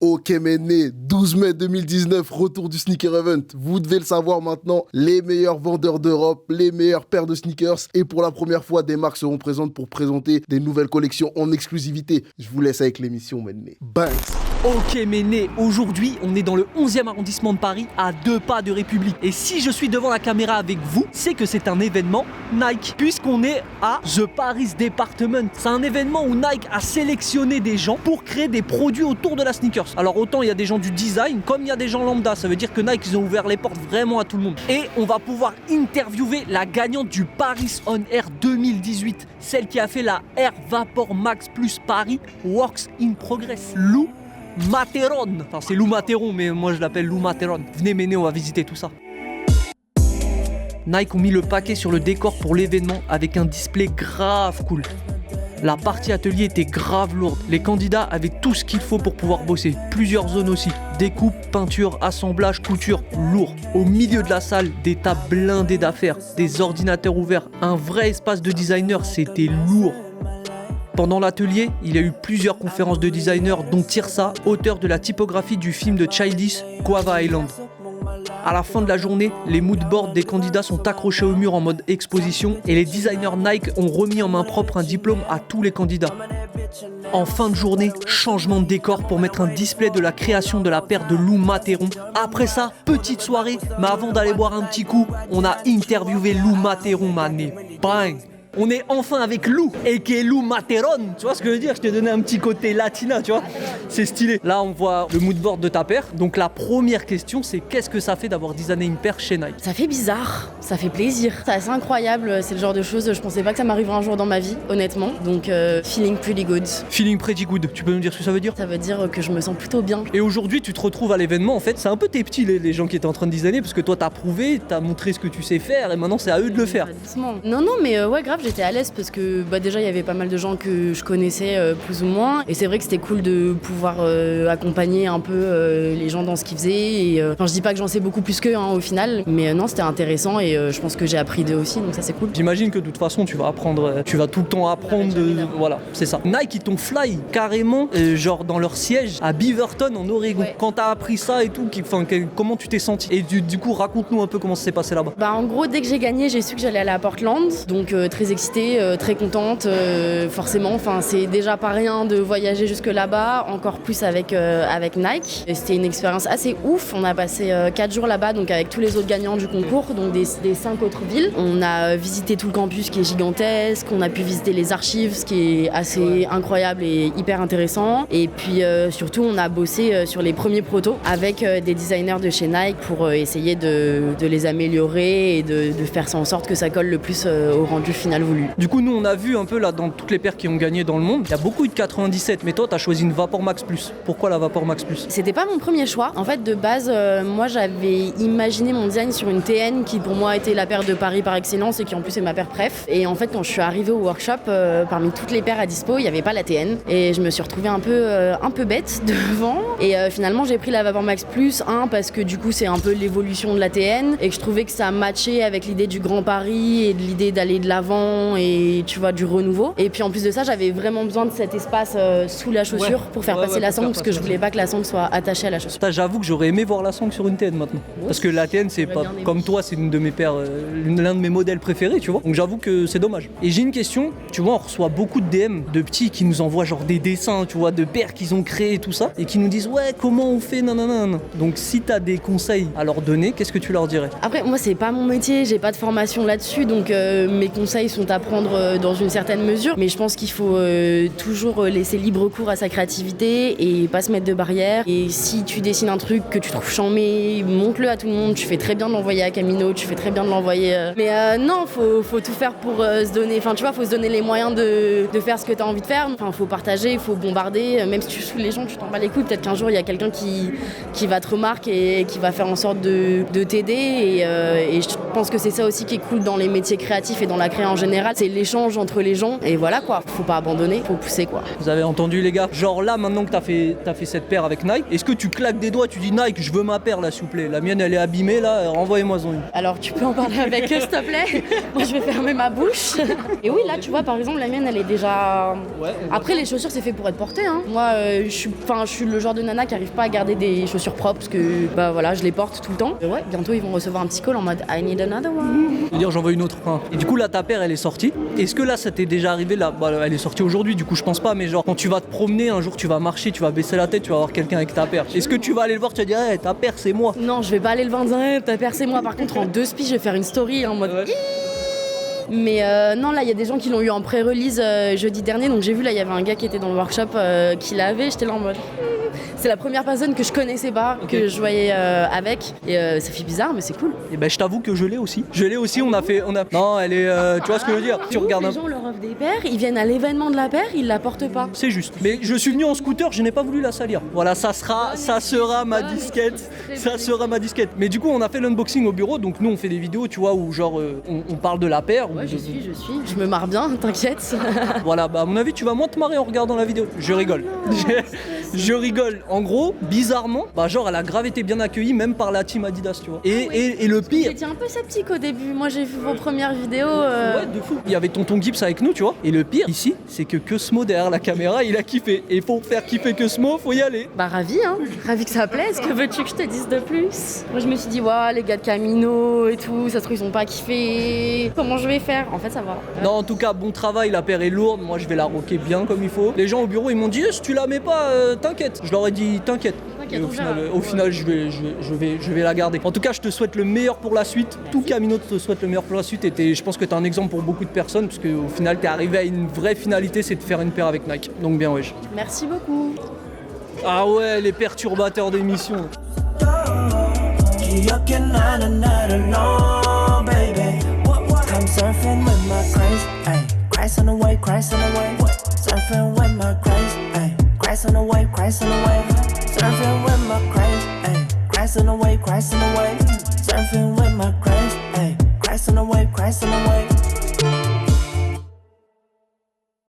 Ok Méné, 12 mai 2019, retour du sneaker event. Vous devez le savoir maintenant, les meilleurs vendeurs d'Europe, les meilleures paires de sneakers. Et pour la première fois, des marques seront présentes pour présenter des nouvelles collections en exclusivité. Je vous laisse avec l'émission Méné. Banks. Ok Méné, aujourd'hui on est dans le 11e arrondissement de Paris, à 2 pas de République. Et si je suis devant la caméra avec vous, c'est que c'est un événement Nike, puisqu'on est à The Paris Department. C'est un événement où Nike a sélectionné des gens pour créer des produits autour de la sneakers. Alors autant il y a des gens du design, comme il y a des gens lambda, ça veut dire que Nike ils ont ouvert les portes vraiment à tout le monde. Et on va pouvoir interviewer la gagnante du Paris On Air 2018, celle qui a fait la Air Vapor Max Plus Paris Works in Progress, Lou Materon. Enfin c'est Lou Materon, mais moi je l'appelle Lou Materon. Venez Méné, on va visiter tout ça. Nike ont mis le paquet sur le décor pour l'événement avec un display grave cool. La partie atelier était grave lourde. Les candidats avaient tout ce qu'il faut pour pouvoir bosser. Plusieurs zones aussi. Découpe, peinture, assemblage, couture, lourd. Au milieu de la salle, des tables blindées d'affaires, des ordinateurs ouverts, un vrai espace de designer, c'était lourd. Pendant l'atelier, il y a eu plusieurs conférences de designers, dont Tirsa, auteur de la typographie du film de Childish, Guava Island. À la fin de la journée, les moodboards des candidats sont accrochés au mur en mode exposition et les designers Nike ont remis en main propre un diplôme à tous les candidats. En fin de journée, changement de décor pour mettre un display de la création de la paire de Lou Materon. Après ça, petite soirée, mais avant d'aller boire un petit coup, on a interviewé Lou Materon, mané. Bang! On est enfin avec Lou, et Lou Materon. Tu vois ce que je veux dire? Je t'ai donné un petit côté latina, tu vois. C'est stylé. Là, on voit le moodboard de ta paire. Donc la première question, c'est qu'est-ce que ça fait d'avoir designé une paire chez Nike? Ça fait bizarre, ça fait plaisir. C'est assez incroyable, c'est le genre de choses, je pensais pas que ça m'arriverait un jour dans ma vie, honnêtement. Donc feeling pretty good. Feeling pretty good, tu peux nous dire ce que ça veut dire? Ça veut dire que je me sens plutôt bien. Et aujourd'hui, tu te retrouves à l'événement, en fait, c'est un peu tes petits les gens qui étaient en train de designer, parce que toi t'as prouvé, t'as montré ce que tu sais faire, et maintenant c'est à eux de le faire. Doucement. Non, mais ouais, grave, j'étais à l'aise parce que déjà il y avait pas mal de gens que je connaissais plus ou moins, et c'est vrai que c'était cool de pouvoir accompagner un peu les gens dans ce qu'ils faisaient. Et je dis pas que j'en sais beaucoup plus qu'eux au final, mais non, c'était intéressant et je pense que j'ai appris d'eux aussi, donc ça c'est cool. J'imagine que de toute façon tu vas apprendre, tu vas tout le temps apprendre voilà, c'est ça. Nike ils t'ont fly carrément genre dans leur siège à Beaverton en Oregon. Ouais. Quand t'as appris ça et tout, comment tu t'es senti? Et du coup raconte-nous un peu comment ça s'est passé là-bas. En gros, dès que j'ai gagné, j'ai su que j'allais aller à Portland, donc très excitée, très contente, forcément. Enfin, c'est déjà pas rien de voyager jusque là-bas, encore plus avec Nike. Et c'était une expérience assez ouf. On a passé 4 jours là-bas, donc avec tous les autres gagnants du concours, donc des 5 autres villes. On a visité tout le campus qui est gigantesque, on a pu visiter les archives, ce qui est assez incroyable et hyper intéressant. Et puis surtout, on a bossé sur les premiers protos avec des designers de chez Nike pour essayer de les améliorer et de faire ça en sorte que ça colle le plus au rendu final voulu. Du coup, nous, on a vu un peu là dans toutes les paires qui ont gagné dans le monde, il y a beaucoup de 97, mais toi, t'as choisi une Vapor Max Plus. Pourquoi la Vapor Max Plus? C'était pas mon premier choix. En fait, de base, moi, j'avais imaginé mon design sur une TN qui, pour moi, était la paire de Paris par excellence et qui, en plus, est ma paire préf. Et en fait, quand je suis arrivée au workshop, parmi toutes les paires à dispo, il n'y avait pas la TN. Et je me suis retrouvée un peu bête devant. Et finalement, j'ai pris la Vapor Max Plus, parce que du coup, c'est un peu l'évolution de la TN et que je trouvais que ça matchait avec l'idée du Grand Paris et de l'idée d'aller de l'avant et tu vois, du renouveau. Et puis en plus de ça, j'avais vraiment besoin de cet espace sous la chaussure pour faire passer la sangle, parce que je voulais pas que la sangle soit attachée à la chaussure. J'avoue que j'aurais aimé voir la sangle sur une TN maintenant. Parce que la TN, c'est pas comme toi, c'est une de mes paires, l'un de mes modèles préférés, tu vois. Donc j'avoue que c'est dommage. Et j'ai une question, tu vois, on reçoit beaucoup de DM de petits qui nous envoient genre des dessins, tu vois, de paires qu'ils ont créés et tout ça, et qui nous disent ouais, comment on fait, nanana. Donc si t'as des conseils à leur donner, qu'est-ce que tu leur dirais? Après, moi, c'est pas mon métier, j'ai pas de formation là-dessus, donc mes conseils sont à prendre dans une certaine mesure, mais je pense qu'il faut toujours laisser libre cours à sa créativité et pas se mettre de barrières. Et si tu dessines un truc que tu trouves chambé, montre-le à tout le monde. Tu fais très bien de l'envoyer à Camino, tu fais très bien de l'envoyer. Mais non, faut tout faire pour se donner. Enfin, tu vois, faut se donner les moyens de faire ce que t'as envie de faire. Enfin, faut partager, il faut bombarder. Même si tu saoules les gens, tu t'en bats les couilles. Peut-être qu'un jour il y a quelqu'un qui va te remarquer et qui va faire en sorte de t'aider. Et je pense que c'est ça aussi qui est cool dans les métiers créatifs et dans la créa en général. général, c'est l'échange entre les gens. Et voilà quoi, faut pas abandonner, faut pousser quoi. Vous avez entendu les gars? Genre là, maintenant que t'as fait cette paire avec Nike, est-ce que tu claques des doigts, tu dis Nike, je veux ma paire là s'il vous plaît, la mienne elle est abîmée là, renvoyez-moi-en une. Alors tu peux en parler avec eux s'il te plaît. Moi je vais fermer ma bouche. Et oui là tu vois par exemple la mienne elle est déjà... Ouais, Après les chaussures c'est fait pour être porté hein. Moi je suis le genre de nana qui arrive pas à garder des chaussures propres parce que bah voilà je les porte tout le temps. Et ouais bientôt ils vont recevoir un petit call en mode I need another one. Je veux dire j'en veux une autre. Hein. Et du coup là ta paire elle est sortie. Est-ce que là ça t'est déjà arrivé là? Bah, elle est sortie aujourd'hui du coup je pense pas, mais genre quand tu vas te promener un jour, tu vas marcher, tu vas baisser la tête, tu vas voir quelqu'un avec ta paire. Est-ce que tu vas aller le voir, tu vas dire hey, ta paire c'est moi? Non je vais pas aller le voir en disant hey, ta paire c'est moi. Par contre en 2 spies je vais faire une story en mode Mais non là il y a des gens qui l'ont eu en pré-release jeudi dernier. Donc j'ai vu là il y avait un gars qui était dans le workshop qui l'avait. J'étais là en mode c'est la première personne que je connaissais pas, que je voyais avec. Et ça fait bizarre mais c'est cool. Et ben je t'avoue que je l'ai aussi. Non elle est tu vois ce que je veux dire? Tu regardes les gens leur offrent des paires, ils viennent à l'événement de la paire, ils la portent pas. C'est juste. Mais je suis venu en scooter, je n'ai pas voulu la salir. Voilà, ça sera ma disquette. Ça sera ma disquette. Mais du coup, on a fait l'unboxing au bureau, donc nous on fait des vidéos, tu vois, où genre on parle de la paire. Ouais, je suis. Je me marre bien, t'inquiète. Voilà, bah à mon avis, tu vas moins te marrer en regardant la vidéo. Je rigole. Je rigole. En gros, bizarrement, bah genre elle a grave été bien accueillie, même par la team Adidas, tu vois. Et le pire. J'étais un peu sceptique au début. Moi j'ai vu vos premières vidéos. Ouais, de fou. Il y avait tonton Gibbs avec nous, tu vois. Et le pire ici, c'est que Smo derrière la caméra, il a kiffé. Et pour faire kiffer Smo, faut y aller. Bah ravi hein. Ravi que ça plaise. Que veux-tu que je te dise de plus? Moi je me suis dit ouais les gars de Camino et tout, ça se trouve ils ont pas kiffé. Comment je vais faire? En fait ça va. Non en tout cas bon travail, la paire est lourde. Moi je vais la rocker bien comme il faut. Les gens au bureau ils m'ont dit si tu la mets pas t'inquiète. Je leur ai dit t'inquiète. Et au final je vais la garder. En tout cas je te souhaite le meilleur pour la suite. Merci. Tout Camino te souhaite le meilleur pour la suite. Et je pense que t'es un exemple pour beaucoup de personnes parce qu'au final t'es arrivé à une vraie finalité, c'est de faire une paire avec Nike. Donc bien wesh. Merci beaucoup. Ah ouais les perturbateurs d'émission. Come surfing with my craze, ayy. Christ on the wave, Christ on the wave. Surfing with my craze, ayy. Christ on the wave, Christ on the wave. Surfing with my craze, ayy. Christ on the wave, Christ on the wave. Surfing with my craze.